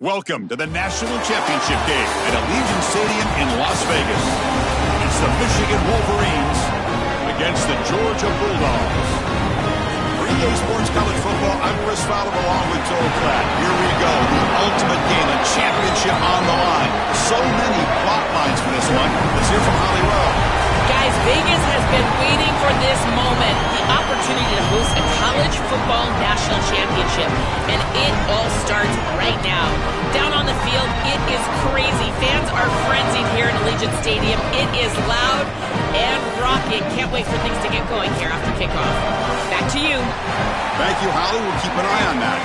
Welcome to the National Championship game at Allegiant Stadium in Las Vegas. It's the Michigan Wolverines against the Georgia Bulldogs. For EA Sports College Football, I'm Chris Fowler along with Joel Klatt. Here we go, the ultimate game, a championship on the line. So many plot lines for this one. Let's hear from Holly Rowe. Guys, Vegas has been waiting for this moment, the opportunity to host a college football national championship, and it all starts right now. Down on the field, it is crazy. Fans are frenzied here at Allegiant Stadium. It is loud and rocking. Can't wait for things to get going here after kickoff. Back to you. Thank you, Holly. We'll keep an eye on that.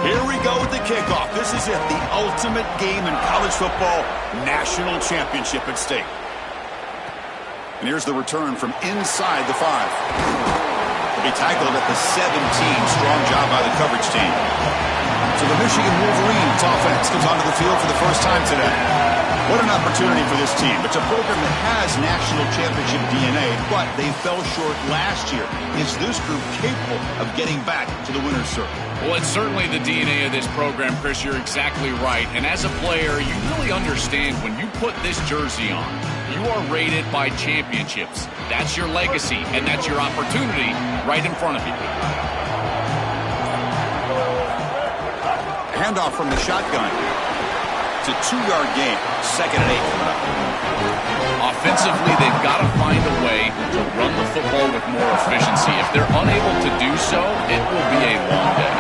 Here we go with the kickoff. This is it, the ultimate game in college football, national championship at stake. And here's the return from inside the 5. He'll be tackled at the 17. Strong job by the coverage team. So the Michigan Wolverines offense comes onto the field for the first time today. What an opportunity for this team. It's a program that has national championship DNA, but they fell short last year. Is this group capable of getting back to the winner's circle? Well, it's certainly the DNA of this program, Chris. You're exactly right. And as a player, you really understand when you put this jersey on, you are rated by championships. That's your legacy, and that's your opportunity right in front of you. Handoff from the shotgun. It's a 2-yard gain. 2nd and 8 coming up. Offensively, they've got to find a way to run the football with more efficiency. If they're unable to do so, it will be a long day.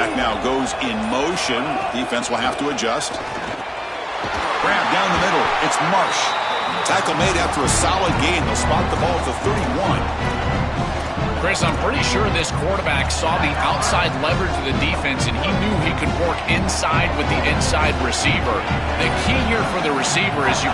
That now goes in motion. Defense will have to adjust. Grab down the middle. It's Marsh. Tackle made after a solid gain. They'll spot the ball at the 31. Chris, I'm pretty sure this quarterback saw the outside leverage of the defense, and he knew he could work inside with the inside receiver. The key here for the receiver is you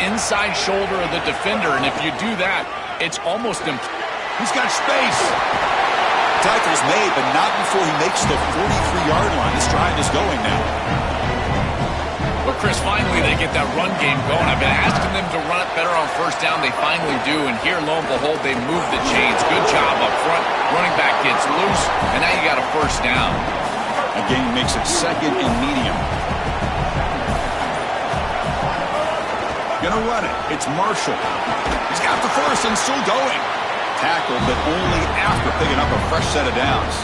inside shoulder of the defender, and if you do that, it's almost impossible. He's got space. Tackle's made, but not before he makes the 43-yard line. This drive is going now. But, Chris, finally they get that run game going. I've been asking them to run it better on first down. They finally do, and here, lo and behold, they move the chains. Good job up front. Running back gets loose, and now you got a first down. Again, makes it second and medium. Gonna run it. It's Marshall. He's got the first and still going. Tackle, but only after picking up a fresh set of downs.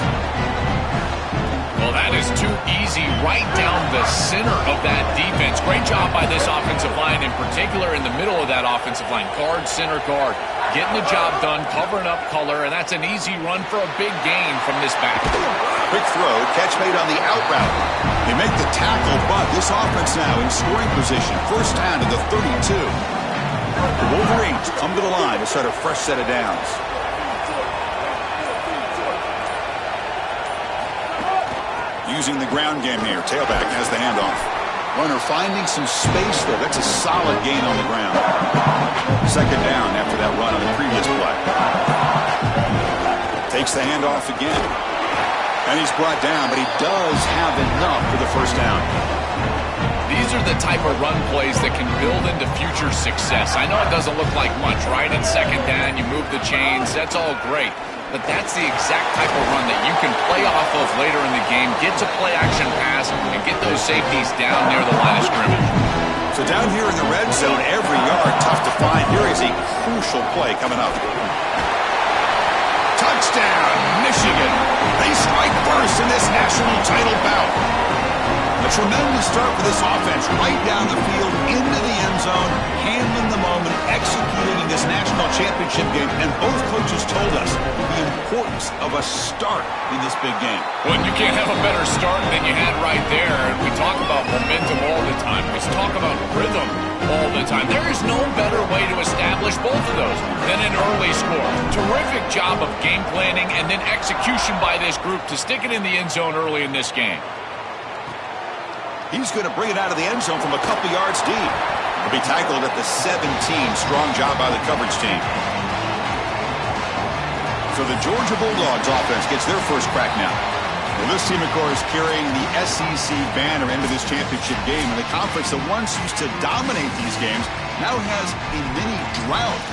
Well, that is too easy right down the center of that defense. Great job by this offensive line, in particular in the middle of that offensive line. Guard, center guard, getting the job done, covering up color, and that's an easy run for a big gain from this back. Quick throw, catch made on the out route. They make the tackle, but this offense now in scoring position. First down to the 32. The Wolverines come to the line to start a fresh set of downs. Using the ground game here. Tailback has the handoff. Runner finding some space there. That's a solid gain on the ground. Second down after that run on the previous play. Takes the handoff again. And he's brought down, but he does have enough for the first down. These are the type of run plays that can build into future success. I know it doesn't look like much, right? In second down, you move the chains. That's all great. But that's the exact type of run that you can play off of later in the game, get to play action pass, and get those safeties down near the line of scrimmage. So down here in the red zone, every yard tough to find. Here is a crucial play coming up. Touchdown, Michigan. They strike first in this national title bout. A tremendous start for this offense, right down the field, into the end zone, handling the moment, executing in this national championship game. And both coaches told us the importance of a start in this big game. Well, you can't have a better start than you had right there. And we talk about momentum all the time. We talk about rhythm all the time. There is no better way to establish both of those than an early score. Terrific job of game planning and then execution by this group to stick it in the end zone early in this game. He's going to bring it out of the end zone from a couple yards deep. He'll be tackled at the 17. Strong job by the coverage team. So the Georgia Bulldogs offense gets their first crack now. Well, this team, of course, carrying the SEC banner into this championship game. And the conference that once used to dominate these games now has a mini drought.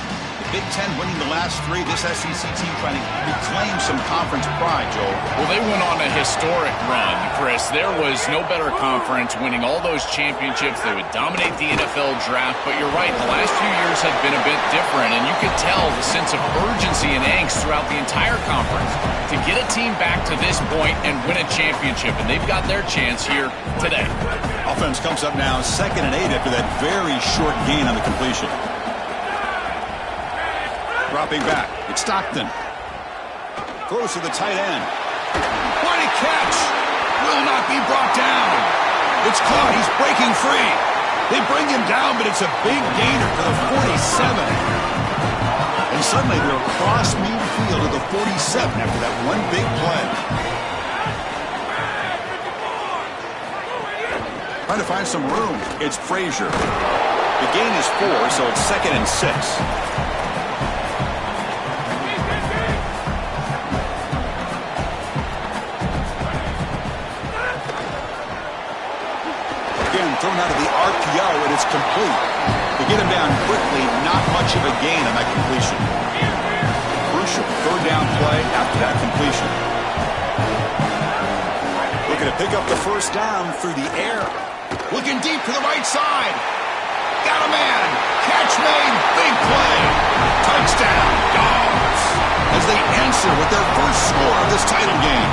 The Big Ten winning the last three. This SEC team trying to reclaim some conference pride, Joel. Well, they went on a historic run, Chris. There was no better conference winning all those championships. They would dominate the NFL draft. But you're right, the last few years have been a bit different. And you could tell the sense of urgency and angst throughout the entire conference to get a team back to this point and win a championship. And they've got their chance here today. Offense comes up now 2nd and 8 after that very short gain on the completion. Dropping back. It's Stockton. Throws to the tight end. What a catch! Will not be brought down. It's caught. He's breaking free. They bring him down, but it's a big gainer to the 47. And suddenly they're across midfield to the 47 after that one big play. Trying to find some room. It's Frazier. The gain is 4, so it's 2nd and 6. Thrown out of the RPO, and it's complete. They get him down quickly, not much of a gain on that completion. Crucial third down play after that completion. Looking to pick up the first down through the air. Looking deep to the right side. Got a man. Catch made. Big play. Touchdown, Dogs. As they answer with their first score of this title game.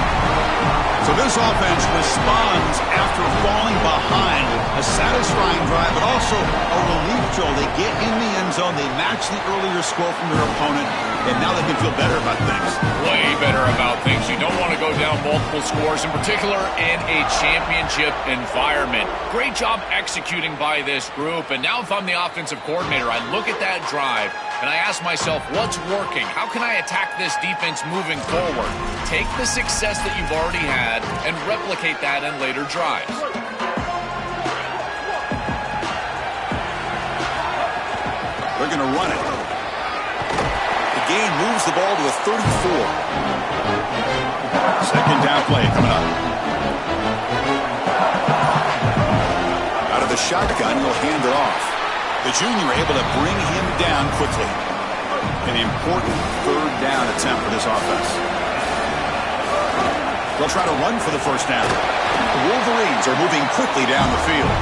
So this offense responds after falling behind. A satisfying drive, but also a relief, Joel. They get in the end zone. They match the earlier score from their opponent, and now they can feel better about things. Way better about things. You don't want to go down multiple scores, in particular in a championship environment. Great job executing by this group, and now if I'm the offensive coordinator, I look at that drive, and I ask myself, what's working? How can I attack this defense moving forward? Take the success that you've already had and replicate that in later drives. They're going to run it. The gain moves the ball to the 34. Second down play coming up. Out of the shotgun, he'll hand it off. The junior able to bring him down quickly. An important third down attempt for this offense. They'll try to run for the first down. The Wolverines are moving quickly down the field.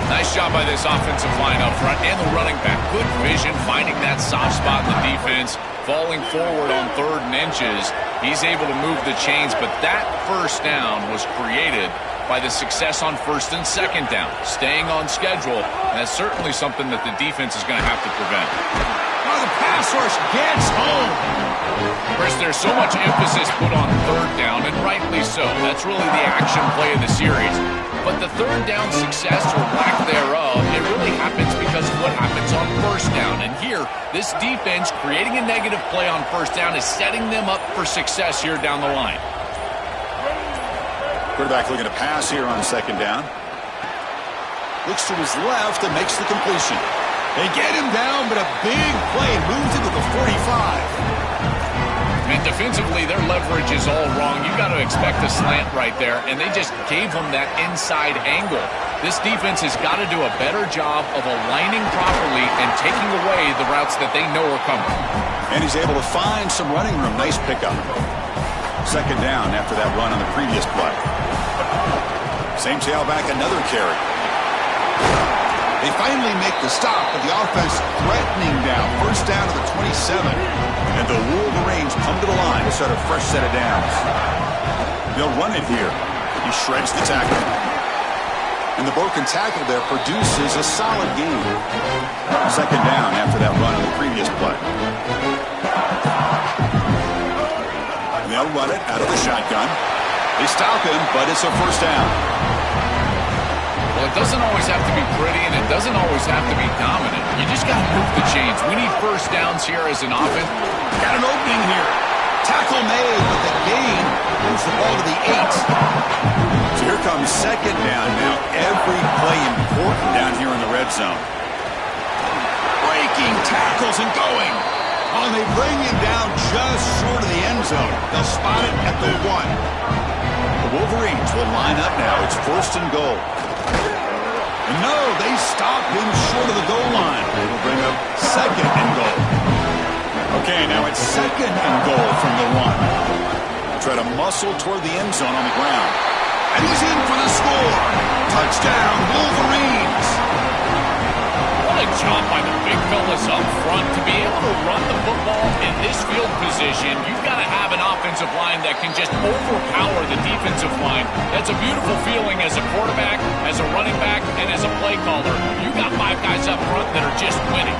Nice job by this offensive line up front and the running back. Good vision, finding that soft spot in the defense, falling forward on 3rd and inches. He's able to move the chains, but that first down was created by the success on 1st and 2nd down. Staying on schedule, and that's certainly something that the defense is going to have to prevent. Oh, the pass rush gets home. Chris, there's so much emphasis put on 3rd down, and rightly so. That's really the action play of the series. But the 3rd down success or lack thereof, it really happens because of what happens on 1st down. And here, this defense creating a negative play on 1st down is setting them up for success here down the line. Quarterback looking to pass here on 2nd down. Looks to his left and makes the completion. They get him down, but a big play moves into the 45. And defensively, their leverage is all wrong. You got to expect a slant right there, and they just gave them that inside angle. This defense has got to do a better job of aligning properly and taking away the routes that they know are coming. And he's able to find some running room. Nice pickup. 2nd down after that run on the previous play. Same tailback, another carry. They finally make the stop, but the offense threatening down. 1st down to the 27. And the Wolverines come to the line to start a fresh set of downs. They'll run it here. He shreds the tackle. And the broken tackle there produces a solid gain. 2nd down after that run on the previous play. And they'll run it out of the shotgun. They stop him, but it's a 1st down. Well, it doesn't always have to be pretty, and it doesn't always have to be dominant. You just got to move the chains. We need 1st downs here as an offense. Got an opening here. Tackle made, but the gain moves the ball to the 8. So here comes 2nd down now. Every play important down here in the red zone. Breaking tackles and going. Oh, and they bring him down just short of the end zone. They'll spot it at the 1. The Wolverines will line up now. It's 1st and goal. And no, they stop him short of the goal line. It'll bring up 2nd and goal. Okay, now it's 2nd and goal from the 1. Try to muscle toward the end zone on the ground. And he's in for the score. Touchdown, Wolverines. What a job by the big fellas up front. To be able to run the football in this field position, you've got to have an offensive line that can just overpower the defensive line. That's a beautiful feeling as a quarterback, as a running back, and as a play caller. You got 5 guys up front that are just winning.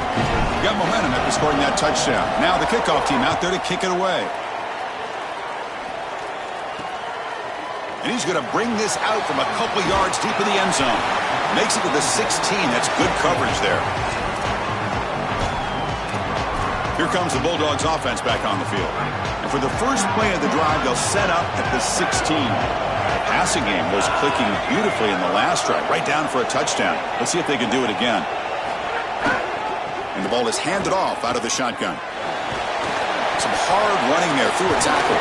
You got momentum after scoring that touchdown. Now the kickoff team out there to kick it away. And he's going to bring this out from a couple yards deep in the end zone. Makes it to the 16. That's good coverage there. Here comes the Bulldogs offense back on the field. And for the first play of the drive, they'll set up at the 16. The passing game was clicking beautifully in the last drive, right down for a touchdown. Let's see if they can do it again. And the ball is handed off out of the shotgun. Some hard running there through a tackle.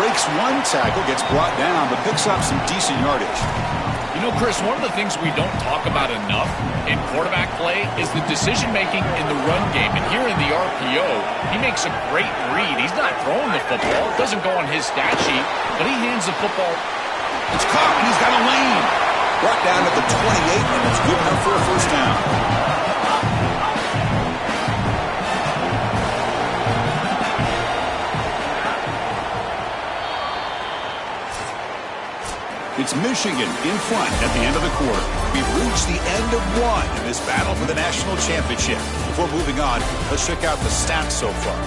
Breaks one tackle, gets brought down, but picks up some decent yardage. You know, Chris, one of the things we don't talk about enough in quarterback play is the decision-making in the run game. And here in the RPO, he makes a great read. He's not throwing the football. It doesn't go on his stat sheet, but he hands the football. It's caught, and he's got a lane. Brought down at the 28, and it's good enough for a 1st down. It's Michigan in front at the end of the quarter. We've reached the end of 1 in this battle for the national championship. Before moving on, let's check out the stats so far.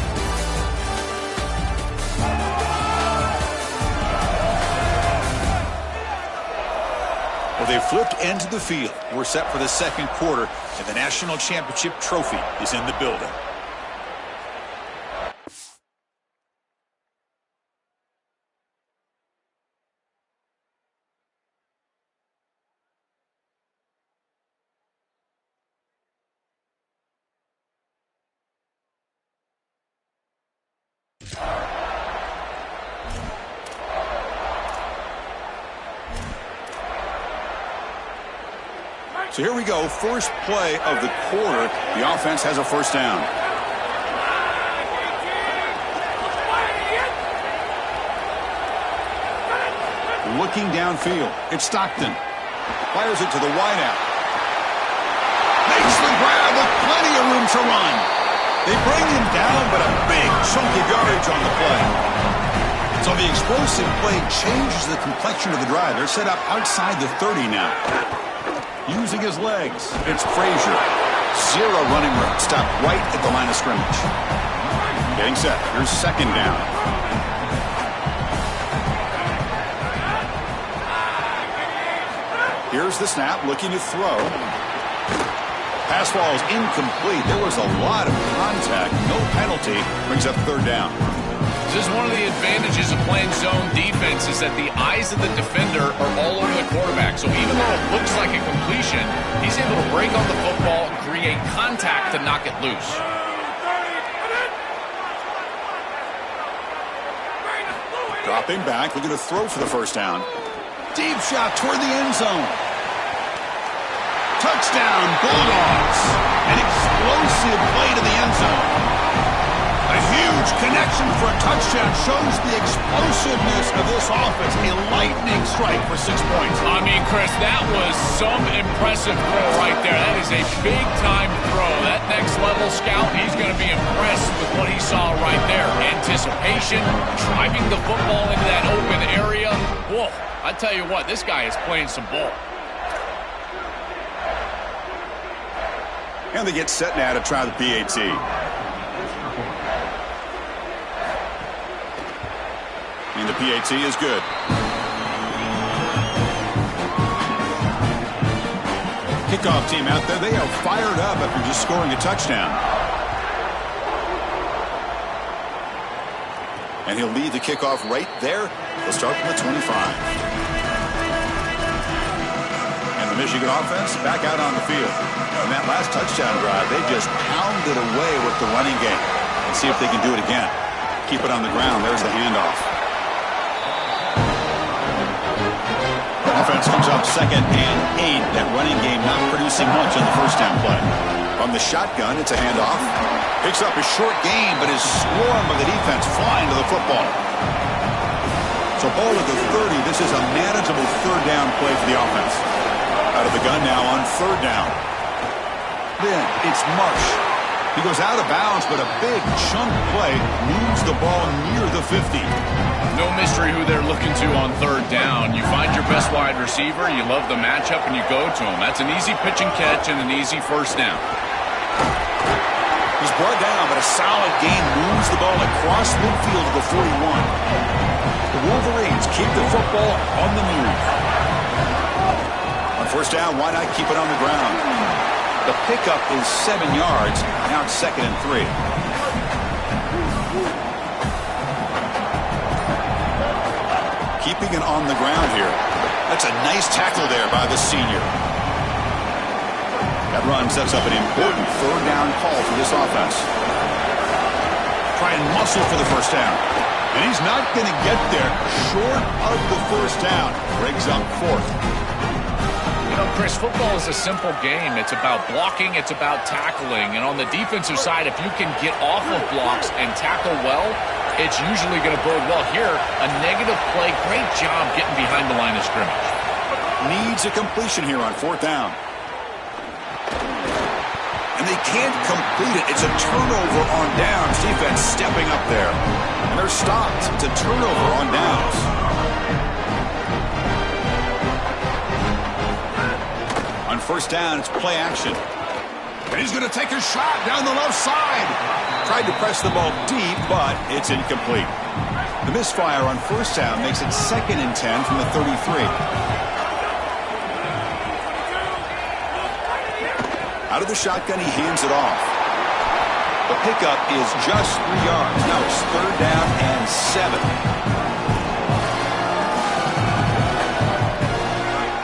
Well, they flipped into the field. We're set for the 2nd quarter, and the national championship trophy is in the building. So here we go, first play of the quarter. The offense has a first down. Looking downfield, it's Stockton. Fires it to the wideout. Makes the grab with plenty of room to run. They bring him down, but a big chunk of yardage on the play. So the explosive play changes the complexion of the drive. They're set up outside the 30 now. Using his legs, it's Frazier. Zero running room. Stopped right at the line of scrimmage. Getting set. Here's second down. Here's the snap, looking to throw. Pass ball is incomplete. There was a lot of contact. No penalty. Brings up third down. This is one of the advantages of playing zone defense is that the eyes of the defender are all over the quarterback. So even though it looks like a completion, he's able to break on the football and create contact to knock it loose. Dropping back, looking to throw for the first down. Deep shot toward the end zone. Touchdown, Bulldogs. An explosive play to the end zone. A huge connection for a touchdown shows the explosiveness of this offense. A lightning strike for 6 points. I mean, Chris, that was some impressive throw right there. That is a big-time throw. That next-level scout, he's going to be impressed with what he saw right there. Anticipation, driving the football into that open area. Whoa, I tell you what, this guy is playing some ball. And they get set now to try the PAT. And the PAT is good. Kickoff team out there. They are fired up after just scoring a touchdown. And he'll lead the kickoff right there. They'll start from the 25. And the Michigan offense back out on the field. On that last touchdown drive, they just pounded away with the running game. Let's see if they can do it again. Keep it on the ground. There's the handoff. Offense comes up 2nd and 8. That running game not producing much on the first down play. On the shotgun, it's a handoff. Picks up a short gain, but is swarmed by the defense flying to the football. So ball at the 30. This is a manageable third down play for the offense. Out of the gun now on third down. Then it's Marsh. He goes out of bounds, but a big chunk play moves the ball near the 50. No mystery who they're looking to on third down. You find your best wide receiver, you love the matchup, and you go to him. That's an easy pitch and catch and an easy first down. He's brought down, but a solid gain moves the ball across midfield to the 41. The Wolverines keep the football on the move. On first down, why not keep it on the ground? The pickup is 7 yards. Now it's 2nd and 3. Keeping it on the ground here. That's a nice tackle there by the senior. That run sets up an important third down call for this offense. Try and muscle for the first down. And he's not going to get there. Short of the first down. Brings up 4th. You know, Chris, football is a simple game. It's about blocking, it's about tackling. And on the defensive side, if you can get off of blocks and tackle well, it's usually going to bode well. Here, a negative play. Great job getting behind the line of scrimmage. Needs a completion here on 4th down. And they can't complete it. It's a turnover on downs. Defense stepping up there. And they're stopped. It's a turnover on downs. On first down, it's play action. And he's going to take a shot down the left side. Tried to press the ball deep, but it's incomplete. The misfire on first down makes it 2nd and 10 from the 33. Out of the shotgun, he hands it off. The pickup is just 3 yards. Now it's 3rd down and 7.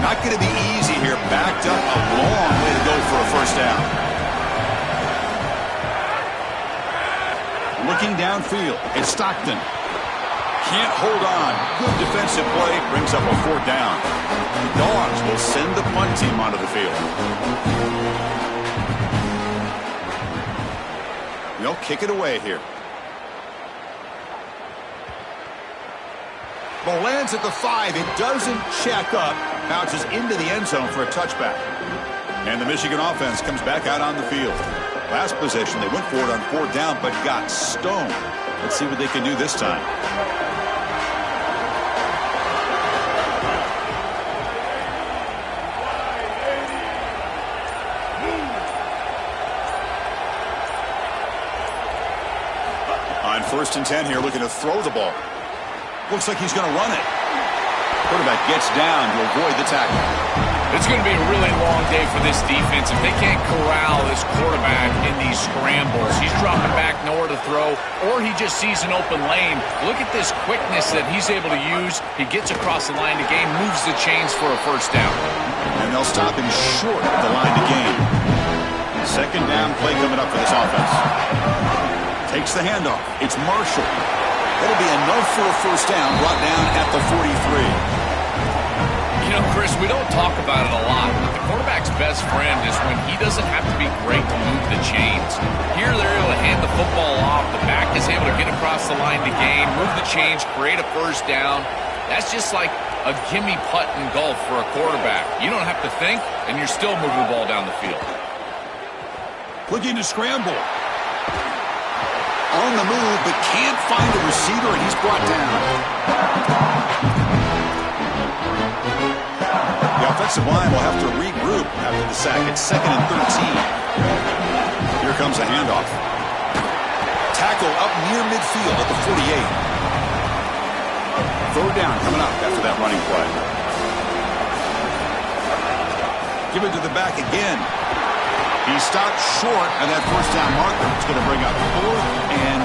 Not going to be easy here. Backed up a long way to go for a first down. Looking downfield, it's Stockton. Can't hold on. Good defensive play. Brings up a 4th down. The Dogs will send the punt team onto the field. They'll kick it away here. Ball lands at the 5. It doesn't check up. Bounces into the end zone for a touchback. And the Michigan offense comes back out on the field. Last possession, they went for it on 4th down, but got stoned. Let's see what they can do this time. On 1st and 10 here, looking to throw the ball. Looks like he's going to run it. Quarterback gets down to avoid the tackle. It's going to be a really long day for this defense if they can't corral this quarterback in these scrambles. He's dropping back, nowhere to throw, or he just sees an open lane. Look at this quickness that he's able to use. He gets across the line to gain, moves the chains for a 1st down. And they'll stop him short of the line to gain. 2nd down play coming up for this offense. Takes the handoff. It's Marshall. That'll be enough for a 1st down, brought down at the 43. You know, Chris, we don't talk about it a lot, but the quarterback's best friend is when he doesn't have to be great to move the chains. Here, they're able to hand the football off. The back is able to get across the line to gain, move the chains, create a 1st down. That's just like a gimme putt in golf for a quarterback. You don't have to think, and you're still moving the ball down the field. Looking to scramble. On the move, but can't find a receiver, and he's brought down. The offensive line will have to regroup after the sack. It's 2nd and 13. Here comes a handoff. Tackle up near midfield at the 48. 3rd down coming up after that running play. Give it to the back again. He stopped short of that 1st down marker. It's going to bring up 4th and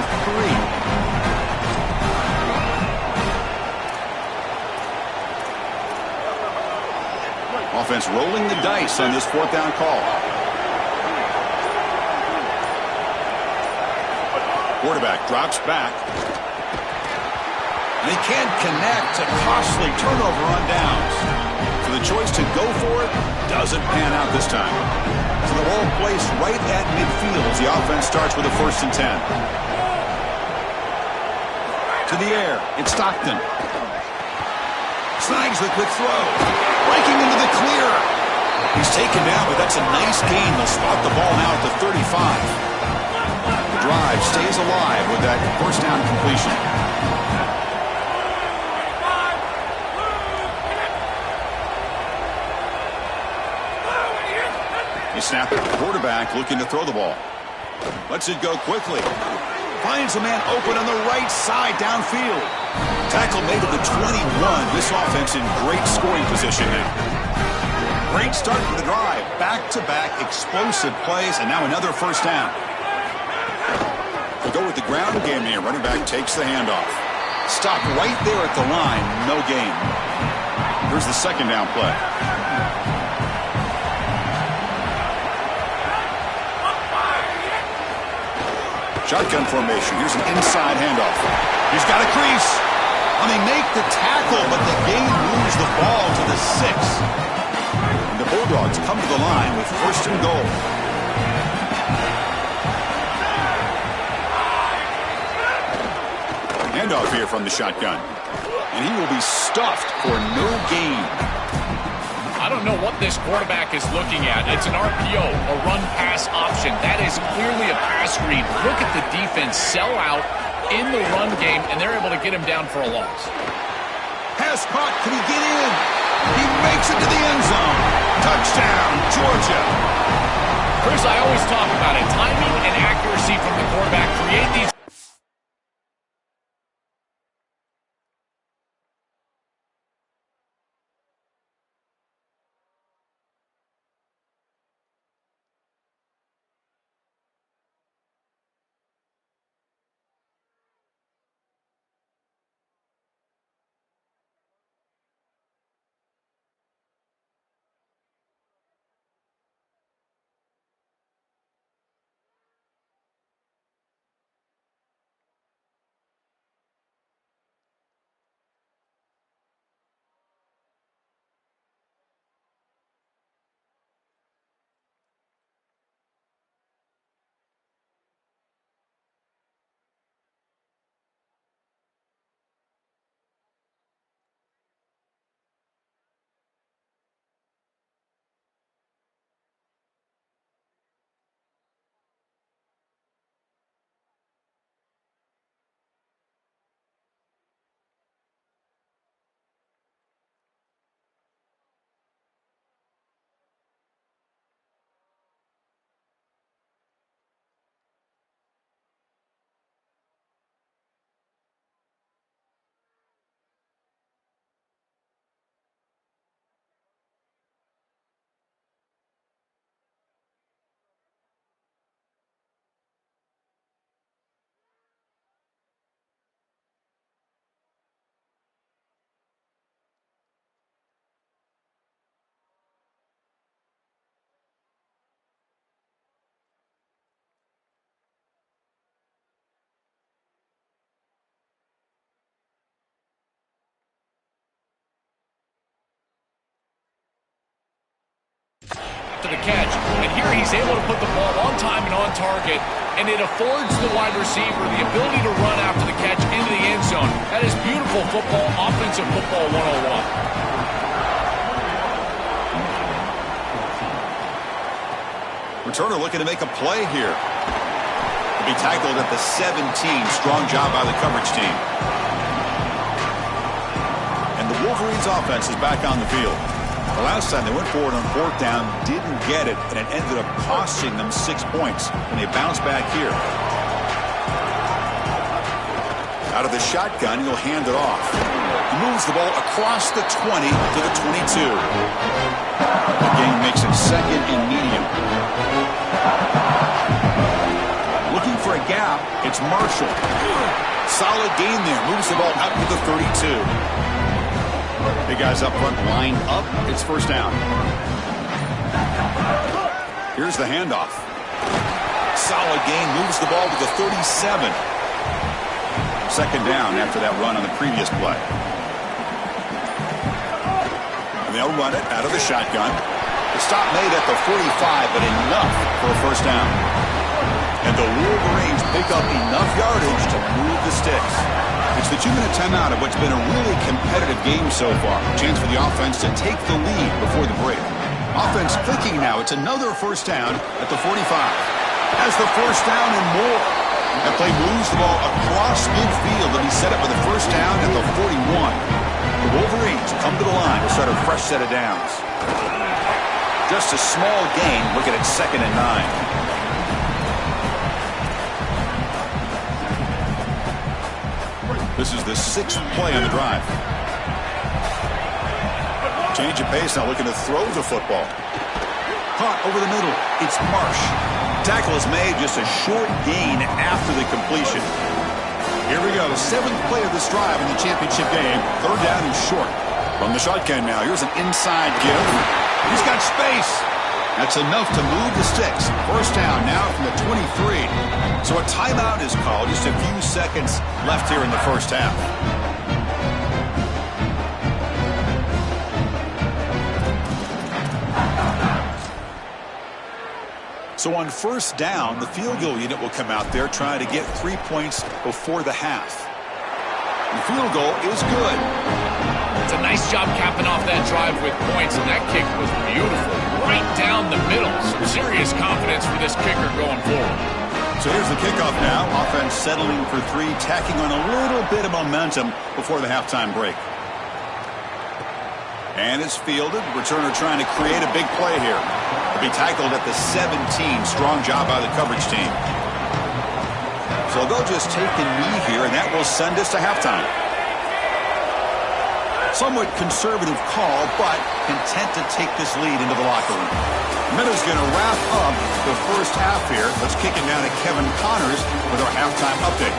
3. Offense rolling the dice on this 4th down call. Quarterback drops back. And he can't connect. A costly turnover on downs. So the choice to go for it doesn't pan out this time. So they're all placed right at midfield as the offense starts with a 1st and 10. To the air. It's Stockton. Snags the quick throw. Breaking into the clear. He's taken down, but that's a nice gain. They'll spot the ball now at the 35. The drive stays alive with that 1st down completion. He snapped it. Quarterback looking to throw the ball. Lets it go quickly. Finds a man open on the right side downfield. Tackle made at the 21. This offense in great scoring position now. Great start to the drive. Back-to-back explosive plays, and now another 1st down. We'll go with the ground game here. Running back takes the handoff. Stopped right there at the line. No gain. Here's the 2nd down play. Shotgun formation. Here's an inside handoff. He's got a crease. And they make the tackle, but the game moves the ball to the 6. And the Bulldogs come to the line with 1st and goal. Handoff here from the shotgun. And he will be stuffed for no gain. I don't know what this quarterback is looking at. It's an RPO, a run-pass option. That is clearly a pass read. Look at the defense sell out in the run game, and they're able to get him down for a loss. Pass caught. Can he get in? He makes it to the end zone. Touchdown, Georgia. Chris, I always talk about it. Timing and accuracy from the quarterback create these To the catch, and here he's able to put the ball on time and on target, and it affords the wide receiver the ability to run after the catch into the end zone. That is beautiful football, offensive football 101. Returner looking to make a play here. He'll be tackled at the 17. Strong job by the coverage team. And the Wolverines offense is back on the field. The last time they went forward on fourth down, didn't get it, and it ended up costing them 6 points. And they bounce back here. Out of the shotgun, he'll hand it off. He moves the ball across the 20 to the 22. The game makes it second and medium. Looking for a gap, it's Marshall. Solid gain there, moves the ball up to the 32. Big guys up front line up. It's first down. Here's the handoff. Solid gain. Moves the ball to the 37. Second down after that run on the previous play. And they'll run it out of the shotgun. The stop made at the 45, but enough for a first down. And the Wolverines pick up enough yardage to move the sticks. It's the 2-minute timeout of what's been a really competitive game so far. Chance for the offense to take the lead before the break. Offense clicking now. It's another first down at the 45. Has the first down and more. That play moves the ball across midfield, and he set up with a first down at the 41. The Wolverines come to the line to start a fresh set of downs. Just a small gain. Looking at second and 9. This is the 6th play on the drive. Change of pace now, looking to throw the football. Caught over the middle. It's Marsh. Tackle is made, just a short gain after the completion. Here we go, the 7th play of this drive in the championship game. Third down and short. From the shotgun now, here's an inside give. He's got space. That's enough to move the sticks. First down now from the 23. So a timeout is called. Just a few seconds left here in the first half. So on first down, the field goal unit will come out there trying to get 3 points before the half. The field goal is good. It's a nice job capping off that drive with points, and that kick was beautiful. Right down the middle. Some serious confidence for this kicker going forward. So here's the kickoff now. Offense settling for 3, tacking on a little bit of momentum before the halftime break. And it's fielded. Returner trying to create a big play here. He'll be tackled at the 17. Strong job by the coverage team. So they'll just take a knee here, and that will send us to halftime. Somewhat conservative call, but content to take this lead into the locker room. Minuta's going to wrap up the first half here. Let's kick it down to Kevin Connors with our halftime update.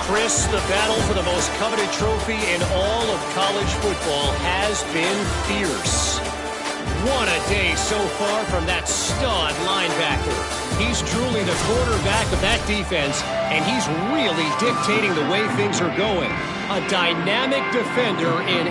Chris, the battle for the most coveted trophy in all of college football has been fierce. What a day so far from that stud linebacker. He's truly the quarterback of that defense, and he's really dictating the way things are going. A dynamic defender in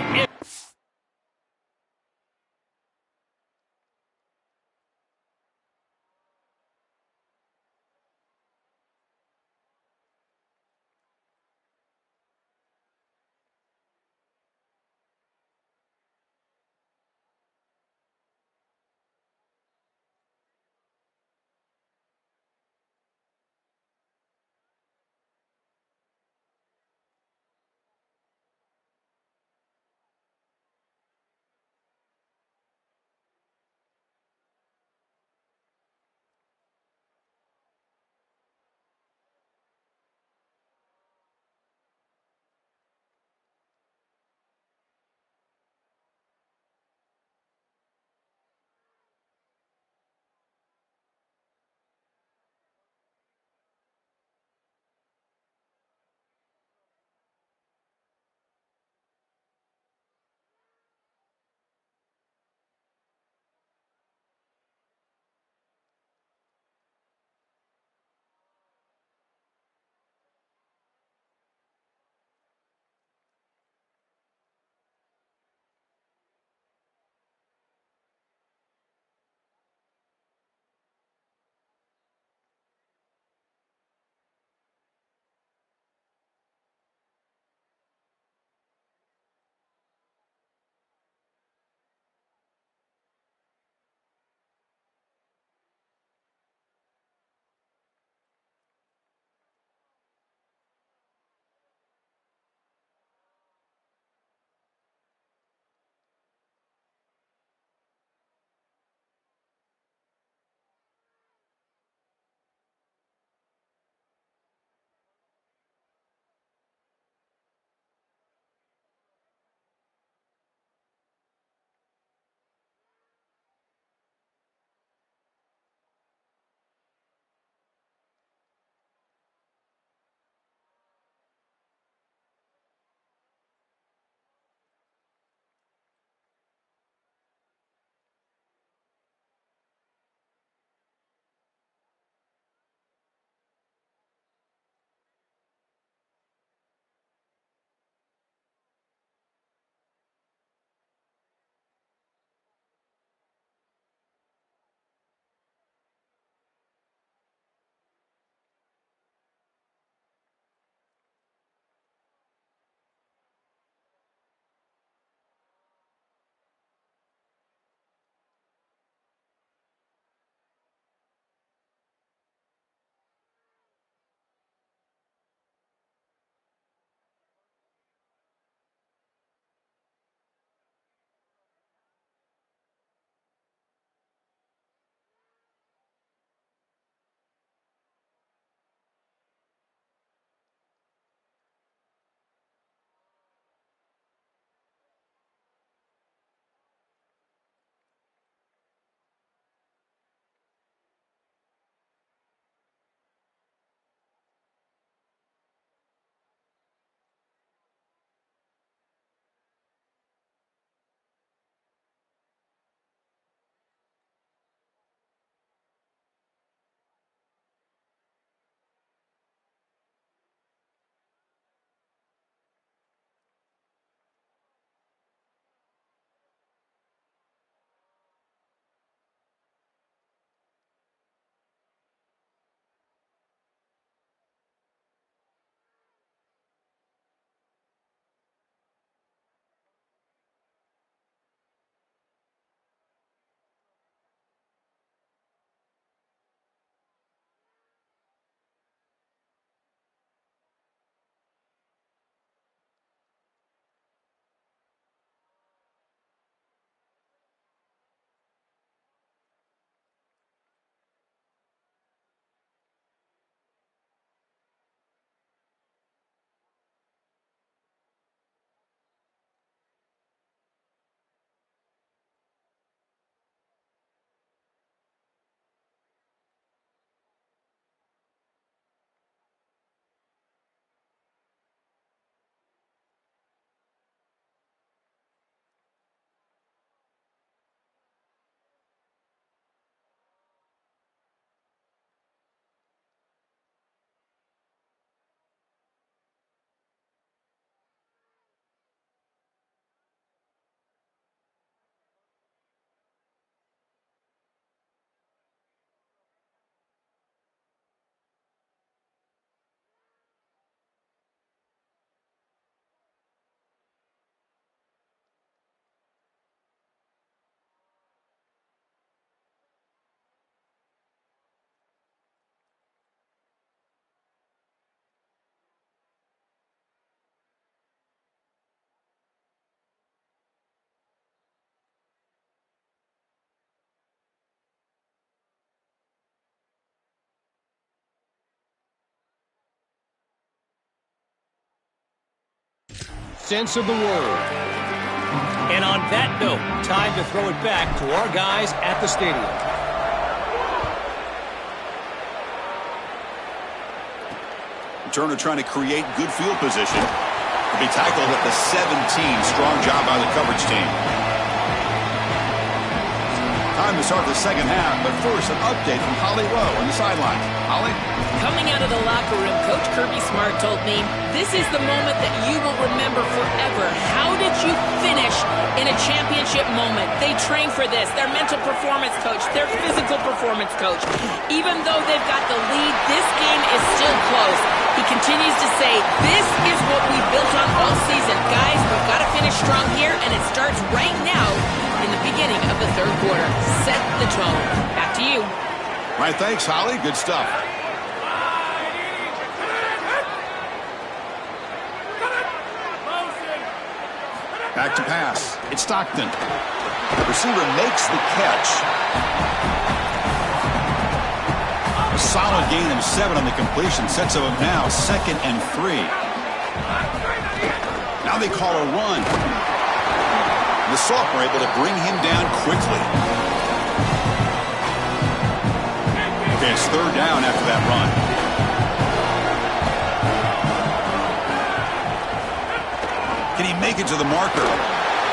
sense of the word. And on that note, time to throw it back to our guys at the stadium. Turner trying to create good field position. To be tackled at the 17. Strong job by the coverage team. Time to start the second half, but first an update from Holly Rowe on the sideline. Holly? Coming out of the locker room, Coach Kirby Smart told me, this is the moment that you will remember forever. How did you finish in a championship moment? They train for this. Their mental performance coach, their physical performance coach. Even though they've got the lead, this game is still close. He continues to say, this is what we built on all season. Guys, we've got to finish strong here, and it starts right now in the beginning of the third quarter. Set the tone. Back to you. All right, thanks, Holly. Good stuff. Back to pass. It's Stockton. The receiver makes the catch. A solid gain of 7 on the completion. Sets him up now 2nd and 3. Now they call a run. The Sophomore able to bring him down quickly. Okay, it's 3rd down after that run. Can he make it to the marker?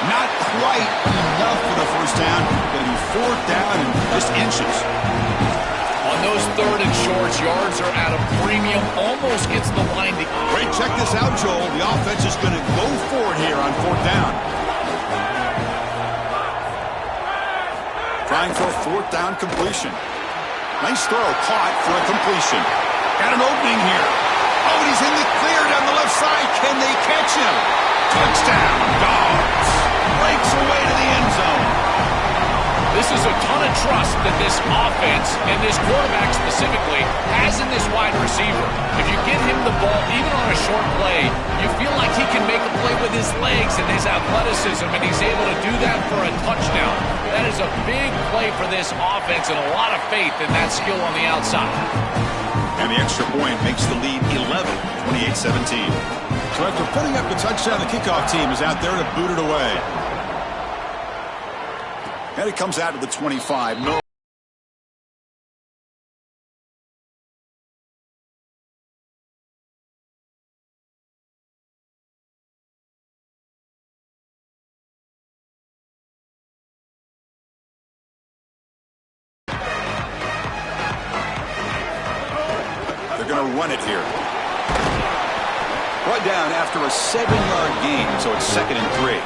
Not quite enough for the first down. Going to be 4th down and just inches. On those 3rd and shorts, yards are at a premium. Almost gets the line. Great, check this out, Joel. The offense is going to go for it here on 4th down. Trying for a 4th down completion. Nice throw, caught for a completion. Got an opening here. Oh, and he's in the clear down the left side. Can they catch him? Touchdown, Dogs. Breaks away to the end zone. This is a ton of trust that this offense, and this quarterback specifically, has in this wide receiver. If you get him the ball, even on a short play, you feel like he can make a play with his legs and his athleticism, and he's able to do that for a touchdown. That is a big play for this offense and a lot of faith in that skill on the outside. And the extra point makes the lead 11, 28-17. So after putting up the touchdown, the kickoff team is out there to boot it away. And it comes out to the 25. No. They're going to run it here. Brought down after a 7-yard gain, so it's 2nd and 3.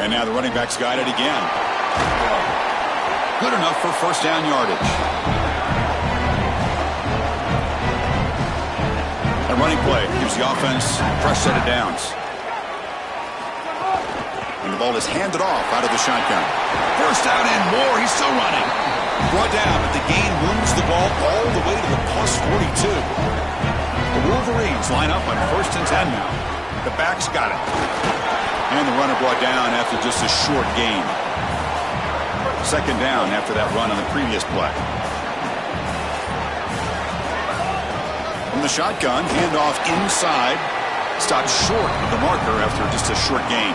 And now the running back's got it again. Good enough for first down yardage. A running play gives the offense a fresh set of downs. And the ball is handed off out of the shotgun. First down and more. He's still running. Brought down, but the gain moves the ball all the way to the plus 42. The Wolverines line up on 1st and 10 now. The back's got it. And the runner brought down after just a short gain. 2nd down after that run on the previous play. From the shotgun, handoff inside. Stopped short of the marker after just a short gain.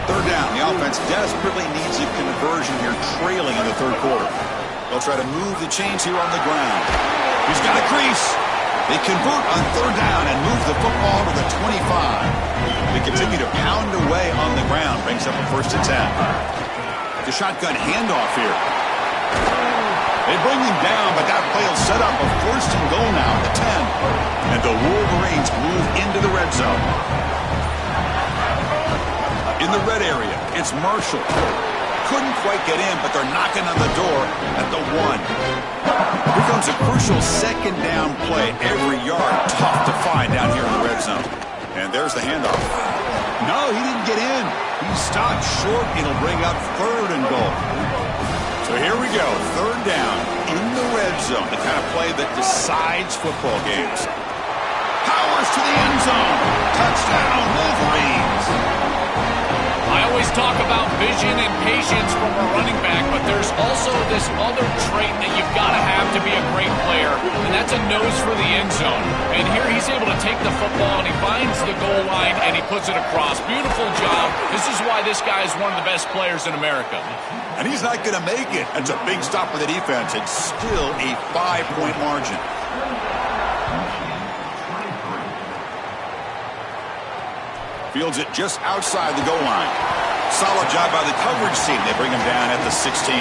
3rd down. The offense desperately needs a conversion here, trailing in the 3rd quarter. They'll try to move the chains here on the ground. He's got a crease. They convert on 3rd down and move the football to the 25. They continue to pound away on the ground. Brings up a 1st and 10. The shotgun handoff here. They bring him down, but that play will set up a 1st and goal now at the 10. And the Wolverines move into the red zone. In the red area, it's Marshall. Couldn't quite get in, but they're knocking on the door at the 1. Here comes a crucial 2nd down play. Every yard tough to find down here in the red zone. And there's the handoff. No, he didn't get in. He stopped short. It'll bring up 3rd and goal. So here we go. 3rd down in the red zone. The kind of play that decides football games. Powers to the end zone. Touchdown, Wolverines. I always talk about vision and patience from a running back, but there's also this other trait that you've got to have to be a great player, and that's a nose for the end zone. And here he's able to take the football, and he finds the goal line, and he puts it across. Beautiful job. This is why this guy is one of the best players in America. And he's not going to make it. That's a big stop for the defense. It's still a 5-point margin. Fields it just outside the goal line. Solid job by the coverage team. They bring him down at the 16.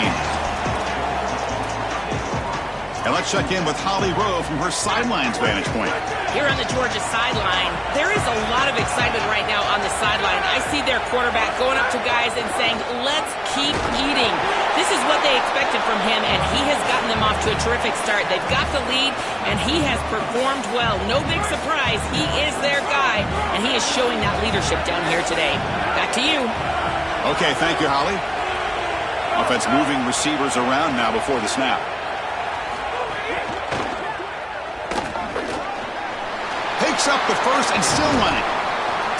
And let's check in with Holly Rowe from her sidelines vantage point. Here on the Georgia sideline, there is a lot of excitement right now on the sideline. I see their quarterback going up to guys and saying, let's keep eating. This is what they expected from him, and he has gotten them off to a terrific start. They've got the lead, and he has performed well. No big surprise. He is their guy, and he is showing that leadership down here today. Back to you. Okay, thank you, Holly. Offense moving receivers around now before the snap. Picks up the first and still running.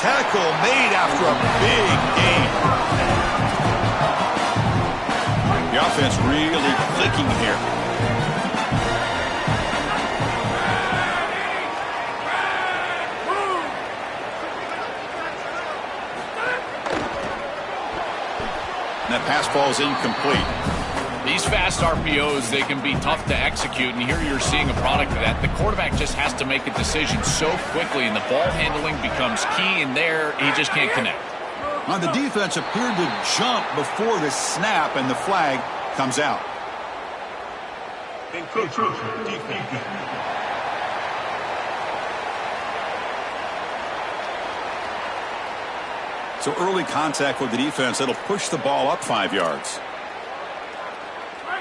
Tackle made after a big gain. The offense really clicking here. And that pass falls incomplete. These fast RPOs, they can be tough to execute, and here you're seeing a product of that. The quarterback just has to make a decision so quickly, and the ball handling becomes key, and there he just can't connect. Now the defense appeared to jump before the snap, and the flag comes out. So early contact with the defense, it'll push the ball up 5 yards.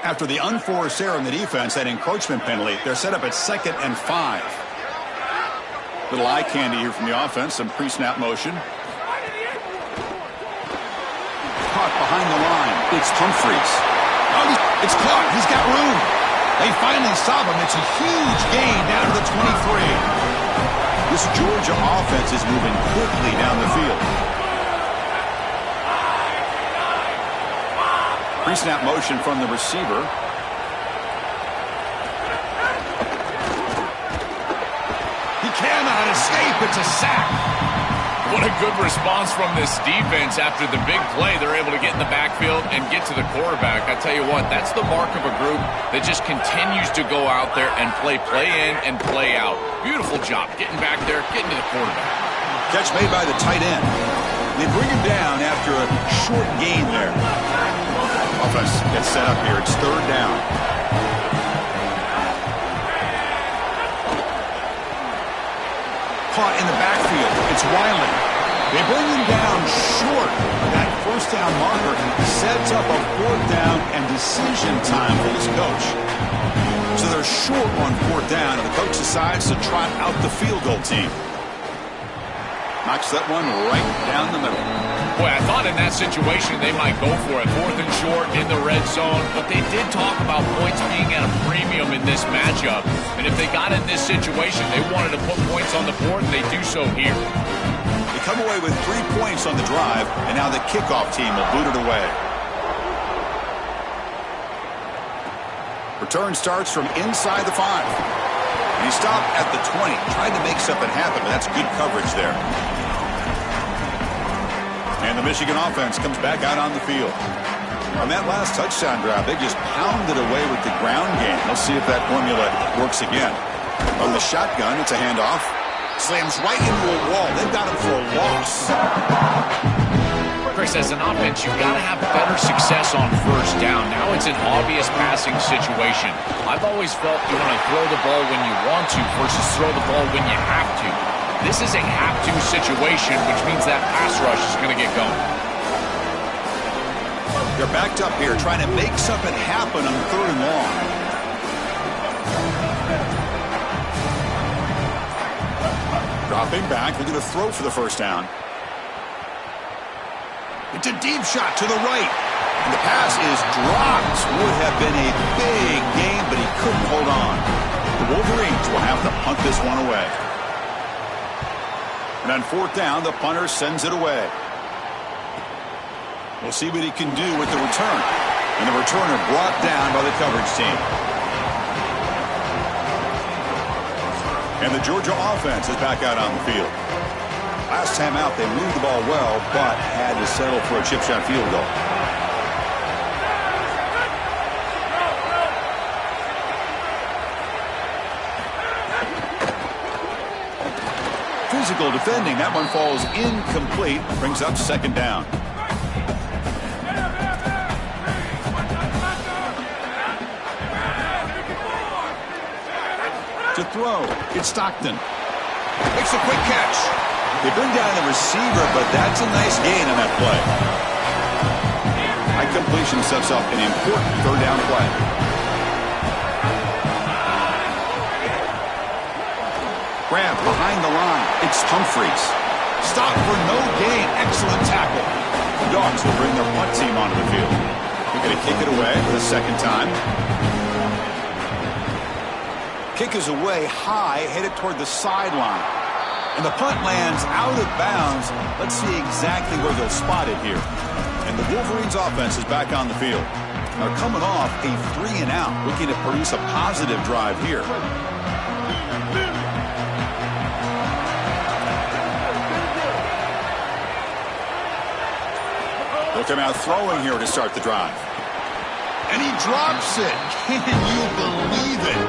After the unforced error in the defense, that encroachment penalty, they're set up at 2nd and 5. Little eye candy here from the offense, some pre-snap motion. Caught behind the line. It's Humphreys. Oh, it's caught. He's got room. They finally stop him. It's a huge gain down to the 23. This Georgia offense is moving quickly down the field. Pre-snap motion from the receiver. He cannot escape. It's a sack. What a good response from this defense after the big play. They're able to get in the backfield and get to the quarterback. I tell you what, that's the mark of a group that just continues to go out there and play in and play out. Beautiful job getting back there, getting to the quarterback. Catch made by the tight end. They bring him down after a short gain there. Offense gets set up here. It's 3rd down. Caught in the backfield. It's Wiley. They bring him down short. That 1st down marker sets up a 4th down and decision time for this coach. So they're short on 4th down, and the coach decides to trot out the field goal team. Knocks that one right down the middle. Boy, I thought in that situation they might go for it. 4th and short in the red zone. But they did talk about points being at a premium in this matchup. And if they got in this situation, they wanted to put points on the board, and they do so here. They come away with 3 points on the drive, and now the kickoff team will boot it away. Return starts from inside the 5. And he stopped at the 20. Tried to make something happen, but that's good coverage there. And the Michigan offense comes back out on the field. On that last touchdown drive, they just pounded away with the ground game. Let's see if that formula works again. From the shotgun, it's a handoff. Slams right into a wall. They've got him for a loss. Chris, as an offense, you've got to have better success on 1st down. Now it's an obvious passing situation. I've always felt you want to throw the ball when you want to versus throw the ball when you have to. This is a have-to situation, which means that pass rush is going to get going. They're backed up here, trying to make something happen on 3rd and long. Dropping back, looking to throw for the 1st down. It's a deep shot to the right. And the pass is dropped. Would have been a big game, but he couldn't hold on. The Wolverines will have to punt this one away. And on 4th down, the punter sends it away. We'll see what he can do with the return. And the returner brought down by the coverage team. And the Georgia offense is back out on the field. Last time out, they moved the ball well, but had to settle for a chip shot field goal. Physical defending. That one falls incomplete. Brings up second down. To throw, it's Stockton. Makes a quick catch. They bring down the receiver, but that's a nice gain on that play. High completion sets up an important third down play. Grab behind the line. It's Humphreys. Stop for no gain. Excellent tackle. The Dogs will bring their punt team onto the field. They're going to kick it away for the second time. Kick is away high, headed toward the sideline. And the punt lands out of bounds. Let's see exactly where they'll spot it here. And the Wolverines offense is back on the field. They're coming off a 3-and-out, looking to produce a positive drive here. They'll come out throwing here to start the drive. And he drops it. Can you believe it?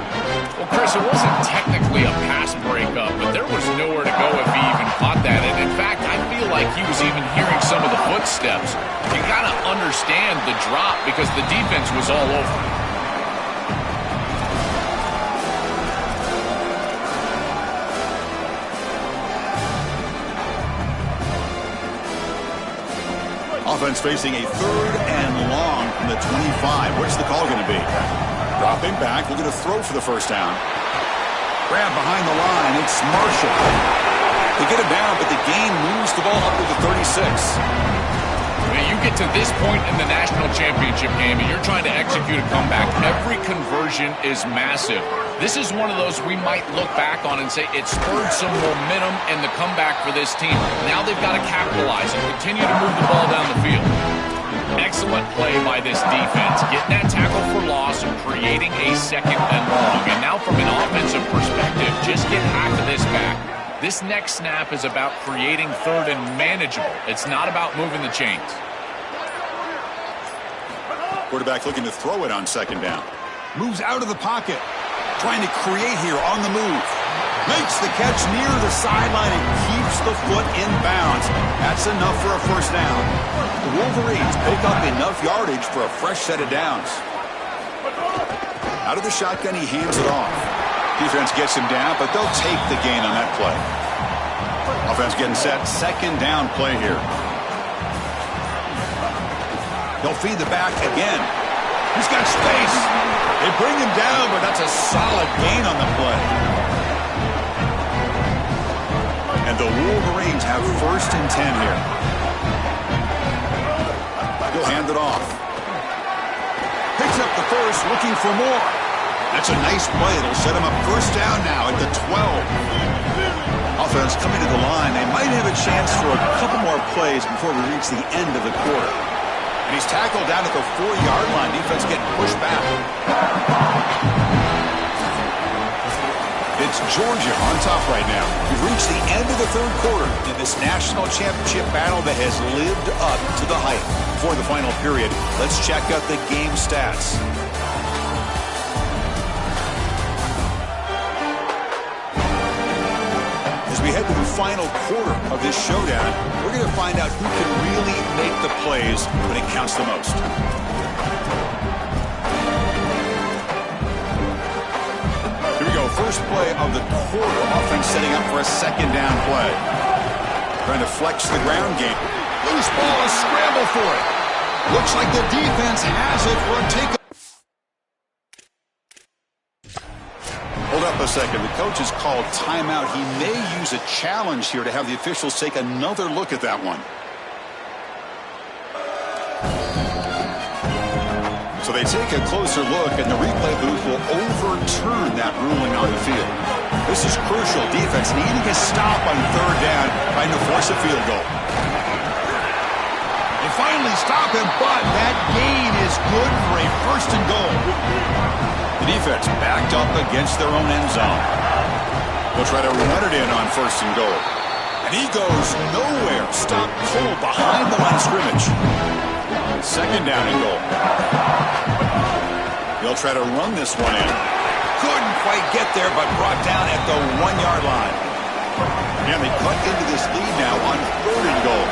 Well, Chris, it wasn't technically a pass breakup, but there was nowhere to go if he even caught that. And in fact, I feel like he was even hearing some of the footsteps. You got to understand the drop because the defense was all over. Offense facing a 3rd and long from the 25. What's the call going to be? Dropping back, looking to throw for the first down. Grab behind the line. It's Marshall. They get him down, but the gain moves the ball up to the 36. When you get to this point in the national championship game and you're trying to execute a comeback, every conversion is massive. This is one of those we might look back on and say it spurred some momentum in the comeback for this team. Now they've got to capitalize and continue to move the ball down the field. Excellent play by this defense, getting that tackle for loss and creating a 2nd and long. And now from an offensive perspective, just get half of this back. This next snap is about creating 3rd and manageable. It's not about moving the chains. Quarterback looking to throw it on 2nd down. Moves out of the pocket. Trying to create here on the move. Makes the catch near the sideline and keeps the foot in bounds. That's enough for a first down. The Wolverines pick up enough yardage for a fresh set of downs. Out of the shotgun, he hands it off. Defense gets him down, but they'll take the gain on that play. Offense getting set. 2nd down play here. He'll feed the back again. He's got space. They bring him down, but that's a solid gain on the play. And the Wolverines have 1st and 10 here. He'll hand it off. Picks up the first, looking for more. That's a nice play. It'll set him up 1st down now at the 12. Offense coming to the line. They might have a chance for a couple more plays before we reach the end of the quarter. And he's tackled down at the 4-yard line. Defense getting pushed back. It's Georgia on top right now. We've reached the end of the 3rd quarter in this national championship battle that has lived up to the hype. Before the final period, let's check out the game stats. As we head to the final quarter of this showdown, we're going to find out who can really make the plays when it counts the most. Here we go. First play of the quarter. Offense setting up for a 2nd down play. Trying to flex the ground game. Loose ball, a scramble for it. Looks like the defense has it for a takeoff. Hold up a second. The coach has called timeout. He may use a challenge here to have the officials take another look at that one. So they take a closer look, and the replay booth will overturn that ruling on the field. This is crucial. Defense needing a stop on 3rd down, trying to force a field goal. If finally stop him, but that gain is good for a first and goal. The defense backed up against their own end zone. They'll try to run it in on first and goal. And he goes nowhere. Stop cold behind the line of scrimmage. Second down and goal. They'll try to run this one in. Couldn't quite get there, but brought down at the 1-yard line. And they cut into this lead now on third and goal.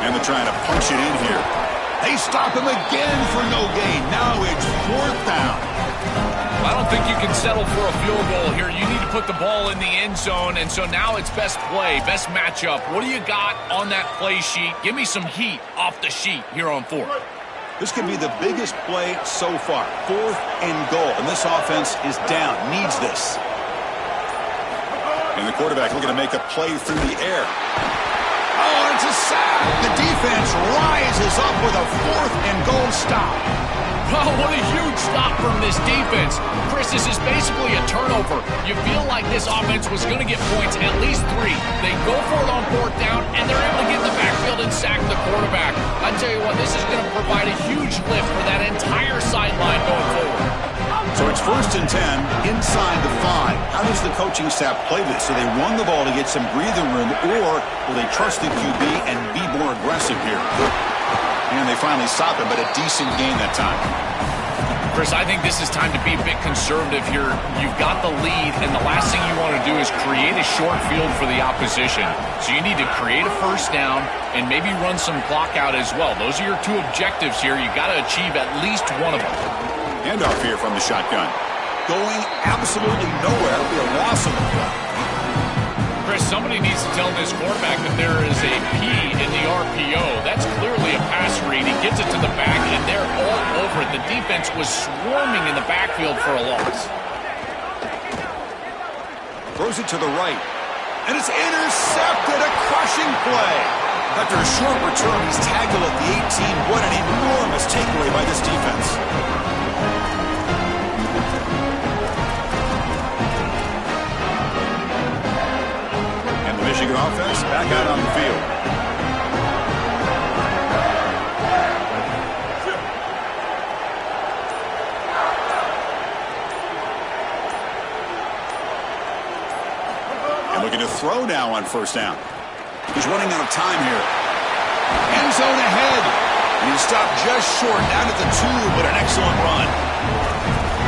And they're trying to punch it in here. They stop him again for no gain. Now it's fourth down. I don't think you can settle for a field goal here. You need to put the ball in the end zone, and so now it's best play, best matchup. What do you got on that play sheet? Give me some heat off the sheet here on fourth. This could be the biggest play so far. Fourth and goal, and this offense is down, needs this. And the quarterback looking to make a play through the air. Oh, it's a sack. The defense rises up with a fourth and goal stop. Oh, what a huge stop from this defense. Chris, this is basically a turnover. You feel like this offense was going to get points, at least 3. They go for it on fourth down, and they're able to get in the backfield and sack the quarterback. I tell you what, this is going to provide a huge lift for that entire sideline going forward. So it's first and 10 inside the 5. How does the coaching staff play this? So they run the ball to get some breathing room, or will they trust the QB and be more aggressive here? And they finally stop him, but a decent gain that time. Chris, I think this is time to be a bit conservative here. You've got the lead, and the last thing you want to do is create a short field for the opposition. So you need to create a first down and maybe run some clock out as well. Those are your 2 objectives here. You've got to achieve at least one of them. Handoff here from the shotgun. Going absolutely nowhere. It'll be a loss of the play. Chris, somebody needs to tell this quarterback that there is a P in the RPO. That's clearly a pass read. He gets it to the back, and they're all over it. The defense was swarming in the backfield for a loss. Throws it to the right. And it's intercepted. A crushing play. After a short return, he's tackled at the 18. What an enormous takeaway by this defense. Michigan offense back out on the field. And looking to throw now on first down. He's running out of time here. End zone ahead. And he stopped just short, down at the 2, but an excellent run.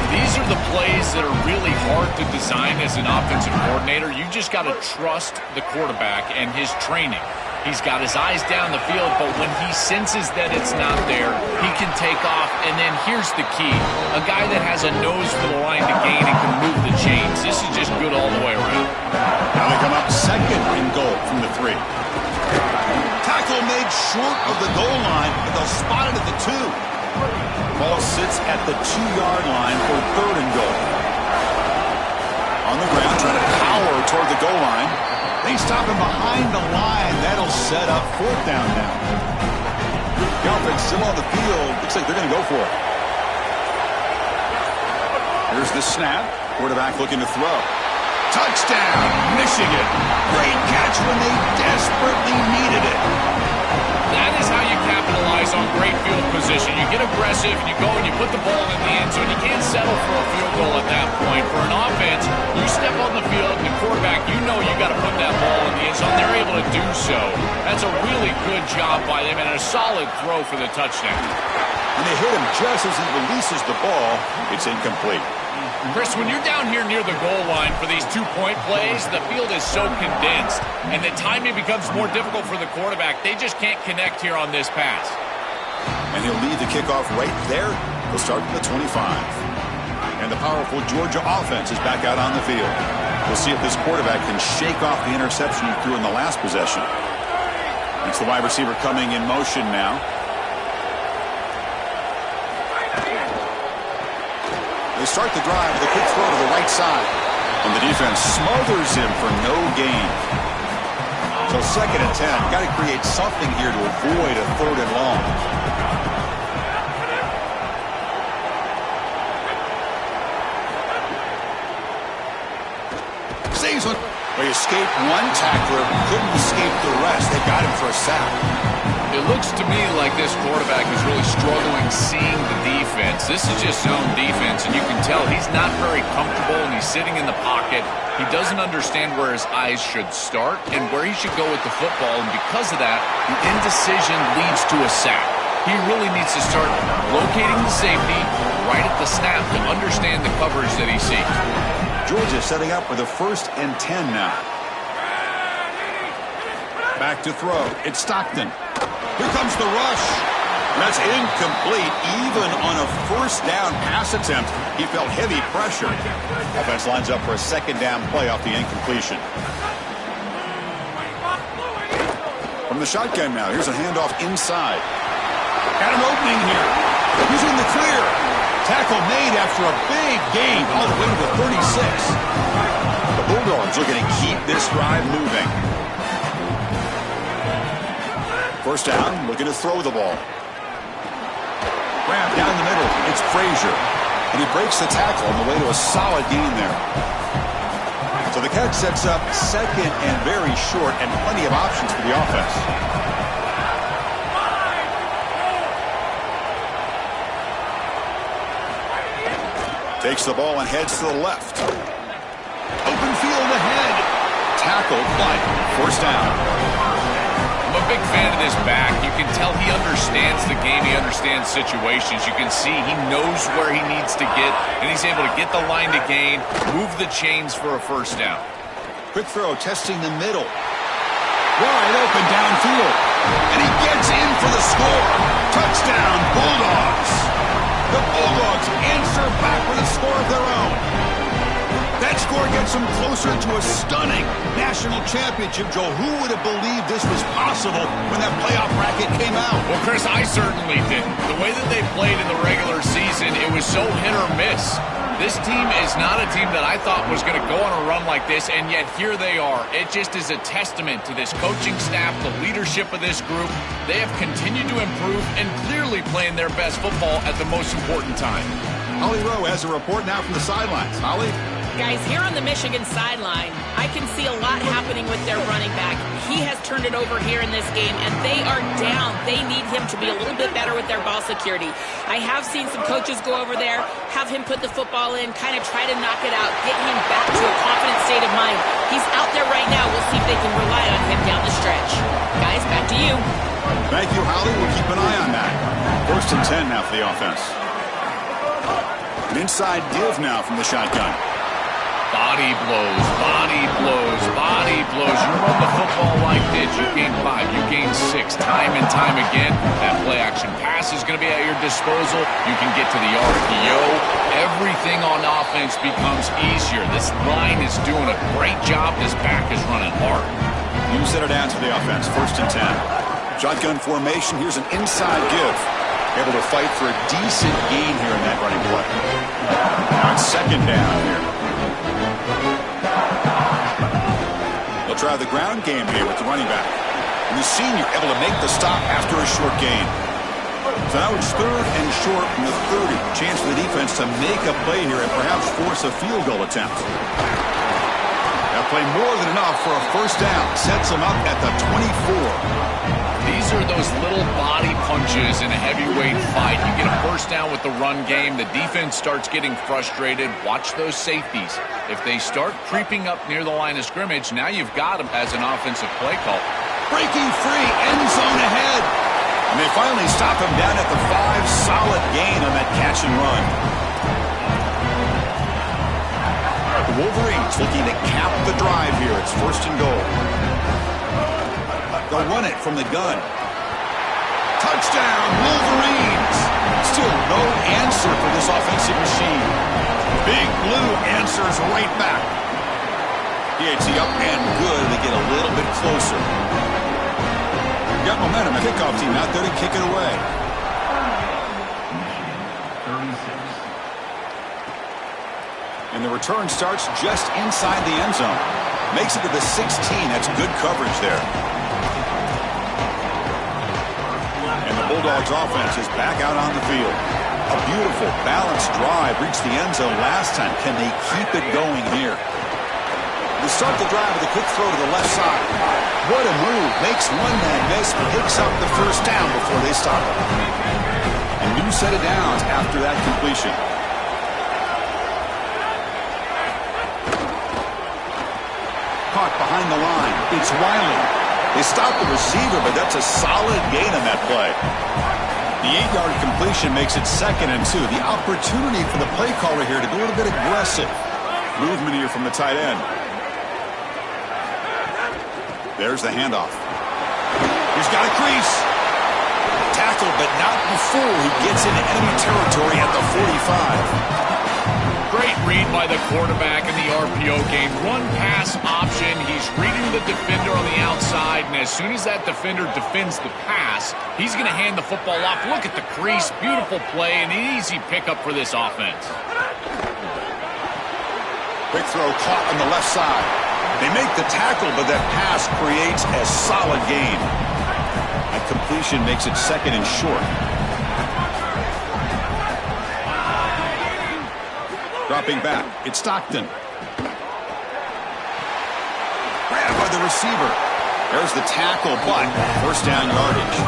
These are the plays that are really hard to design as an offensive coordinator. You just got to trust the quarterback and his training. He's got his eyes down the field, but when he senses that it's not there, he can take off. And then here's the key. A guy that has a nose for the line to gain and can move the chains. This is just good all the way around. Now they come up second and goal from the 3. Tackle made short of the goal line, but they'll spot it at the 2. Ball sits at the 2-yard line for third and goal. On the ground, trying to power toward the goal line. They stop him behind the line. That'll set up fourth down now. The offense still on the field. Looks like they're going to go for it. Here's the snap. Quarterback looking to throw. Touchdown, Michigan. Great catch when they desperately needed it. That is how you capitalize on great field position. You get aggressive, and you go and you put the ball in the end zone. You can't settle for a field goal at that point. For an offense, you step on the field, and the quarterback, you know you got to put that ball in the end zone. They're able to do so. That's a really good job by them, and a solid throw for the touchdown. When they hit him just as he releases the ball, it's incomplete. Chris, when you're down here near the goal line for these 2-point plays, the field is so condensed, and the timing becomes more difficult for the quarterback. They just can't connect here on this pass. And he'll lead the kickoff right there. He'll start at the 25. And the powerful Georgia offense is back out on the field. We'll see if this quarterback can shake off the interception he threw in the last possession. It's the wide receiver coming in motion now. They start the drive with a quick throw to the right side. And the defense smothers him for no gain. So second and 10. Got to create something here to avoid a third and long. Saves one. Well, he escaped one tackler, couldn't escape the rest. They got him for a sack. It looks to me like this quarterback is really struggling seeing the defense. This is just zone defense, and you can tell he's not very comfortable, and he's sitting in the pocket. He doesn't understand where his eyes should start and where he should go with the football, and because of that, the indecision leads to a sack. He really needs to start locating the safety right at the snap to understand the coverage that he sees. Georgia setting up with a 1st and 10 now. Back to throw. It's Stockton. Here comes the rush. That's incomplete. Even on a 1st down pass attempt, he felt heavy pressure. Offense lines up for a 2nd down play off the incompletion. From the shotgun now, here's a handoff inside. Got an opening here. He's in the clear. Tackle made after a big gain all the way to the 36. The Bulldogs looking to keep this drive moving. 1st down, looking to throw the ball. Grab down the middle. It's Frazier. And he breaks the tackle on the way to a solid gain there. So the catch sets up 2nd and very short and plenty of options for the offense. Takes the ball and heads to the left. Open field ahead. Tackled, but 1st down. I'm a big fan of this back. You can tell he understands the game. He understands situations. You can see he knows where he needs to get, and he's able to get the line to gain, move the chains for a 1st down. Quick throw, testing the middle. Wide open downfield. And he gets in for the score. Touchdown, Bulldogs. The Bulldogs answer back with a score of their own. That score gets them closer to a stunning national championship, Joe. Who would have believed this was possible when that playoff bracket came out? Well, Chris, I certainly didn't. The way that they played in the regular season, it was so hit or miss. This team is not a team that I thought was going to go on a run like this, and yet here they are. It just is a testament to this coaching staff, the leadership of this group. They have continued to improve and clearly playing their best football at the most important time. Holly Rowe has a report now from the sidelines. Holly? Guys, here on the Michigan sideline, I can see a lot happening with their running back. He has turned it over here in this game, and they are down. They need him to be a little bit better with their ball security. I have seen some coaches go over there, have him put the football in, kind of try to knock it out, get him back to a confident state of mind. He's out there right now. We'll see if they can rely on him down the stretch. Guys, back to you. Thank you, Holly. We'll keep an eye on that. 1st and 10 now for the offense. An inside give now from the shotgun. Body blows, body blows, body blows. You run the football like this, you gain 5, you gain 6, time and time again. That play action pass is going to be at your disposal. You can get to the RPO. Everything on offense becomes easier. This line is doing a great job. This back is running hard. You set it down to the offense. 1st and 10. Shotgun formation. Here's an inside give. Able to fight for a decent gain here in that running play. Now it's 2nd down here. They'll try the ground game here with the running back. And the senior able to make the stop after a short gain. So now it's 3rd and short from the 30. Chance for the defense to make a play here and perhaps force a field goal attempt. That play more than enough for a 1st down. Sets them up at the 24. These are those little body punches in a heavyweight fight. You get a 1st down with the run game. The defense starts getting frustrated. Watch those safeties. If they start creeping up near the line of scrimmage, now you've got them as an offensive play call. Breaking free, end zone ahead. And they finally stop him down at the 5. Solid gain on that catch and run. The Wolverines looking to cap the drive here. It's 1st and goal. They'll run it from the gun. Touchdown, Wolverines. Still no answer for this offensive machine. Big Blue answers right back. PAT up and good. They get a little bit closer. Got momentum. The kickoff team out there to kick it away. And the return starts just inside the end zone. Makes it to the 16. That's good coverage there. And the Bulldogs offense is back out on the field. A beautiful, balanced drive reached the end zone last time. Can they keep it going here? They start the drive with a quick throw to the left side. What a move. Makes one man miss, but picks up the first down before they stop it. A new set of downs after that completion. Caught behind the line. It's Wiley. They stop the receiver, but that's a solid gain on that play. The 8-yard completion makes it 2nd and 2. The opportunity for the play caller here to go a little bit aggressive. Movement here from the tight end. There's the handoff. He's got a crease. Tackle, but not before he gets into enemy territory at the 45. Great read by the quarterback in the RPO game. Run pass option. He's reading the defender on the outside, and as soon as that defender defends the pass, he's going to hand the football off. Look at the crease. Beautiful play and an easy pickup for this offense. Quick throw caught on the left side. They make the tackle, but that pass creates a solid gain. That completion makes it 2nd and short. Dropping back, it's Stockton. Grabbed by the receiver. There's the tackle, but first down yardage.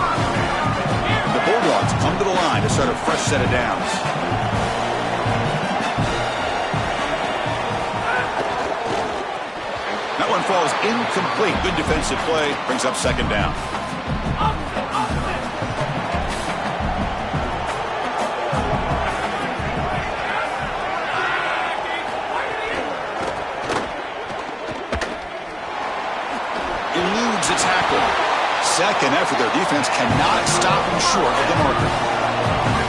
The Bulldogs come to the line to start a fresh set of downs. That one falls incomplete. Good defensive play. Brings up 2nd down. Eludes a tackle. 2nd effort. Their defense cannot stop him short of the marker.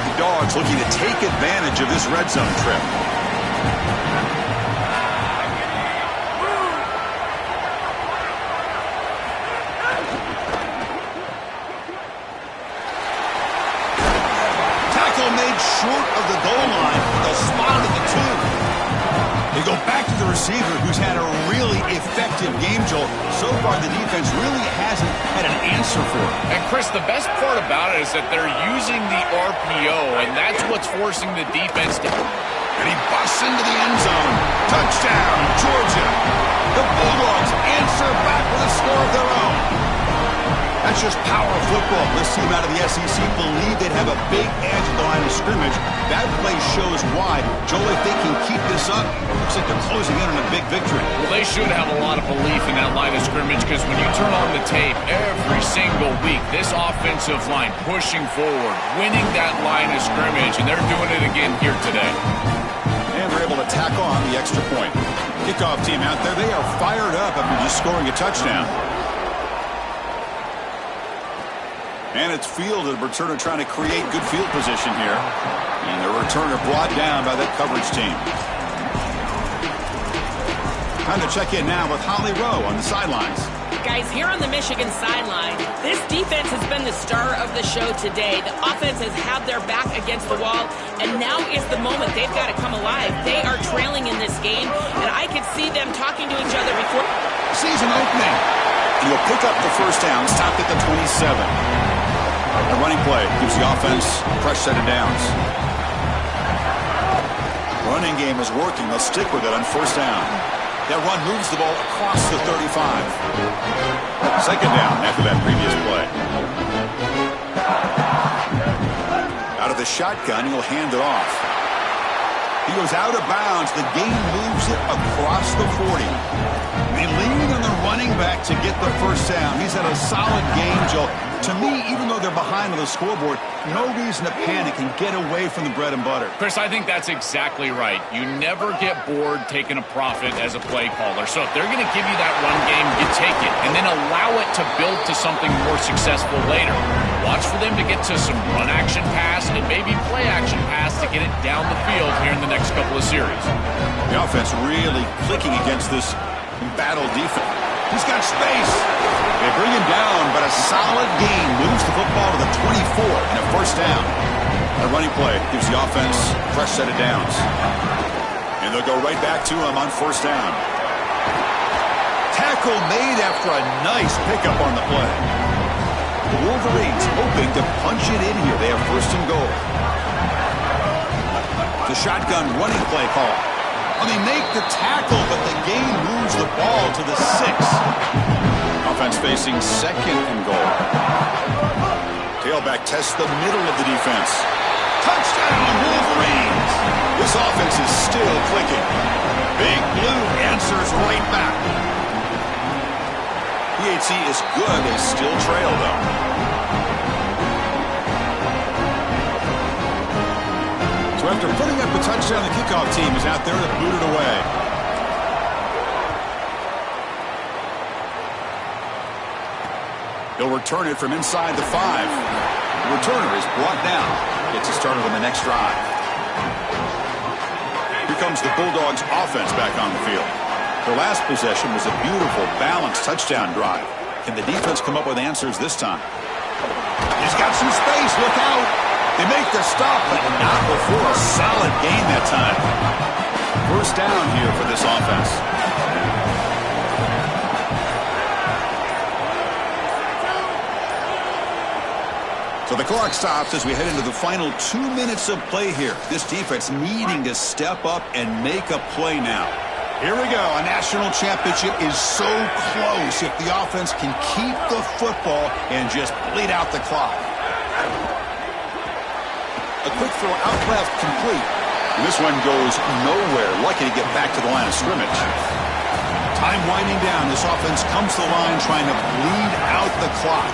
The Dogs looking to take advantage of this red zone trip. Short of the goal line, the spot at the 2. They go back to the receiver, who's had a really effective game, Joel. So far, the defense really hasn't had an answer for it. And, Chris, the best part about it is that they're using the RPO, and that's what's forcing the defense to... And he busts into the end zone. Touchdown, Georgia. The Bulldogs answer back with a score of their own. That's just power of football. This team out of the SEC believe they'd have a big edge at the line of scrimmage. That play shows why. Joel, if they can keep this up, looks like they're closing in on a big victory. Well, they should have a lot of belief in that line of scrimmage, because when you turn on the tape every single week, this offensive line pushing forward, winning that line of scrimmage, and they're doing it again here today. And they're able to tack on the extra point. Kickoff team out there, they are fired up after just scoring a touchdown. And it's fielded. Returner trying to create good field position here. And the returner brought down by that coverage team. Time to check in now with Holly Rowe on the sidelines. Guys, here on the Michigan sideline, this defense has been the star of the show today. The offense has had their back against the wall, and now is the moment they've got to come alive. They are trailing in this game, and I could see them talking to each other before. Season opening. And you'll pick up the first down, stopped at the 27. The running play gives the offense a fresh set of downs. Running game is working. They'll stick with it on first down. That run moves the ball across the 35. 2nd down after that previous play. Out of the shotgun, he'll hand it off. He goes out of bounds. The game moves it across the 40. They lean on the running back to get the first down. He's had a solid game, Joe. To me, even though they're behind on the scoreboard, no reason to panic and get away from the bread and butter. Chris, I think that's exactly right. You never get bored taking a profit as a play caller. So if they're going to give you that run game, you take it, and then allow it to build to something more successful later. Watch for them to get to some run action pass and maybe play action pass to get it down the field here in the next couple of series. The offense really clicking against this battle defense. He's got space. They bring him down, but a solid gain moves the football to the 24 and a first down. The running play gives the offense a fresh set of downs. And they'll go right back to him on first down. Tackle made after a nice pickup on the play. The Wolverines hoping to punch it in here. They have first and goal. The shotgun running play call. Well, they make the tackle, but the game moves the ball to the 6. Offense facing second and goal. Tailback tests the middle of the defense. Touchdown, Wolverines! This offense is still clicking. Big Blue answers right back. PAT is good. They still trail, though. So after putting up a touchdown, the kickoff team is out there to boot it away. He'll return it from inside the 5. The returner is brought down. Gets it started on the next drive. Here comes the Bulldogs offense back on the field. Their last possession was a beautiful, balanced touchdown drive. Can the defense come up with answers this time? He's got some space. Look out. They make the stop, but not before a solid gain that time. First down here for this offense. So the clock stops as we head into the final 2 minutes of play here. This defense needing to step up and make a play now. Here we go. A national championship is so close if the offense can keep the football and just bleed out the clock. A quick throw out left, complete. And this one goes nowhere. Lucky to get back to the line of scrimmage. Time winding down. This offense comes to the line trying to bleed out the clock.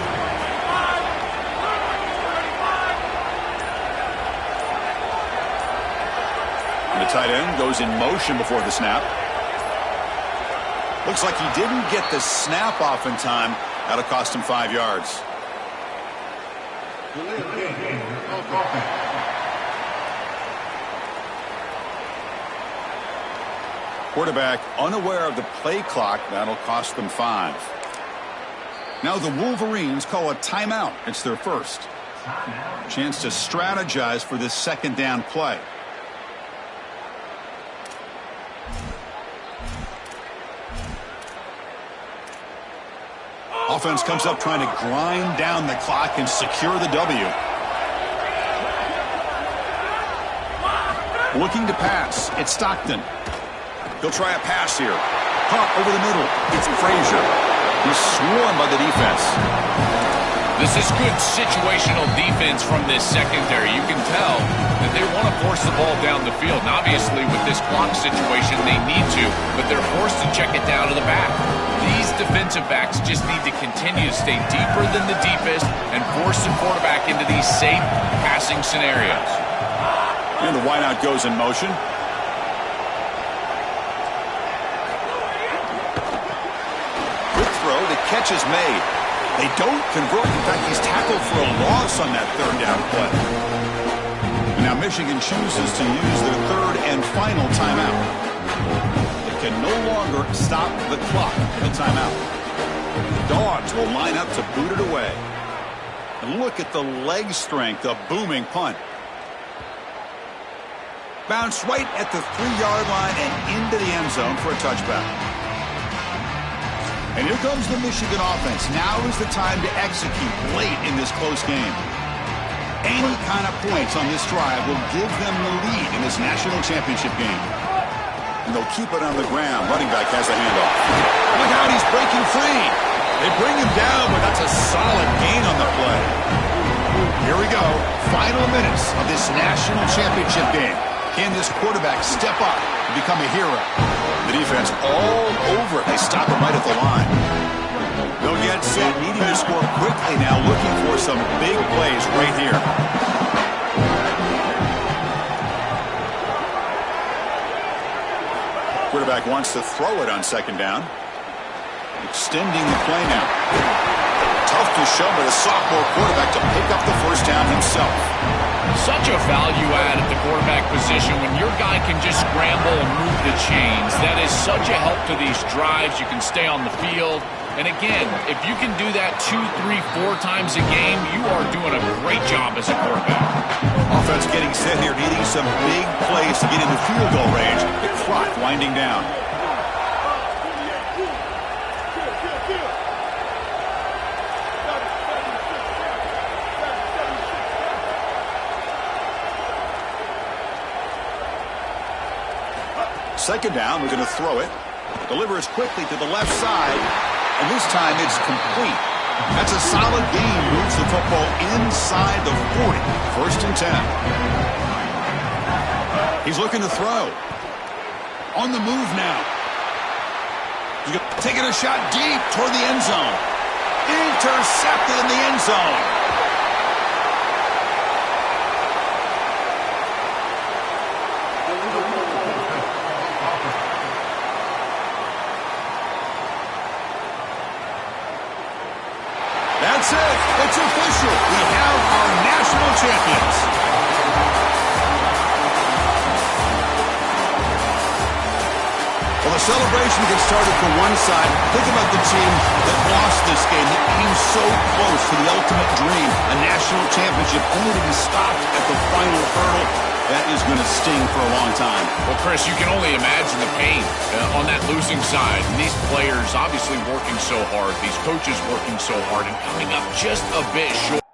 The tight end goes in motion before the snap. Looks like he didn't get the snap off in time. That'll cost him 5 yards. Quarterback unaware of the play clock. That'll cost them 5. Now the Wolverines call a timeout. It's their first. Chance to strategize for this second down play. Offense comes up trying to grind down the clock and secure the W. Looking to pass. It's Stockton. He'll try a pass here. Caught over the middle. It's Frazier. He's swarmed by the defense. This is good situational defense from this secondary. You can tell that they want to force the ball down the field. And obviously, with this clock situation, they need to, but they're forced to check it down to the back. These defensive backs just need to continue to stay deeper than the deepest and force the quarterback into these safe passing scenarios. And the wideout goes in motion. Quick throw. The catch is made. They don't convert. In fact, he's tackled for a loss on that third down play. Now Michigan chooses to use their third and final timeout. They can no longer stop the clock in the timeout. The Dogs will line up to boot it away. And look at the leg strength, a booming punt. Bounce right at the 3-yard line and into the end zone for a touchback. And here comes the Michigan offense. Now is the time to execute late in this close game. Any kind of points on this drive will give them the lead in this national championship game. And they'll keep it on the ground. Running back has the handoff. Look out, he's breaking free. They bring him down, but that's a solid gain on the play. Here we go. Final minutes of this national championship game. Can this quarterback step up and become a hero? The defense all over it. They stop him right at the line. They'll get set, needing to score quickly now, looking for some big plays right here. Quarterback wants to throw it on second down. Extending the play now. Tough to show by the sophomore quarterback to pick up the first down himself. Such a value add at the quarterback position when your guy can just scramble and move the chains. That is such a help to these drives. You can stay on the field. And again, if you can do that 2, 3, 4 times a game, you are doing a great job as a quarterback. Offense getting set here, needing some big plays to get into field goal range. The clock winding down. Second down, we're going to throw it. Delivers quickly to the left side, and this time it's complete. That's a solid gain. Moves the football inside the 40. First and 10. He's looking to throw. On the move now. He's taking a shot deep toward the end zone. Intercepted in the end zone. That's it. It's official. We have our national champions. Well, the celebration gets started for one side. Think about the team that lost this game, that came so close to the ultimate dream, a national championship, only to be stopped at the final hurdle. That is going to sting for a long time. Well, Chris, you can only imagine the pain on that losing side. And these players obviously working so hard, these coaches working so hard, and coming up just a bit short.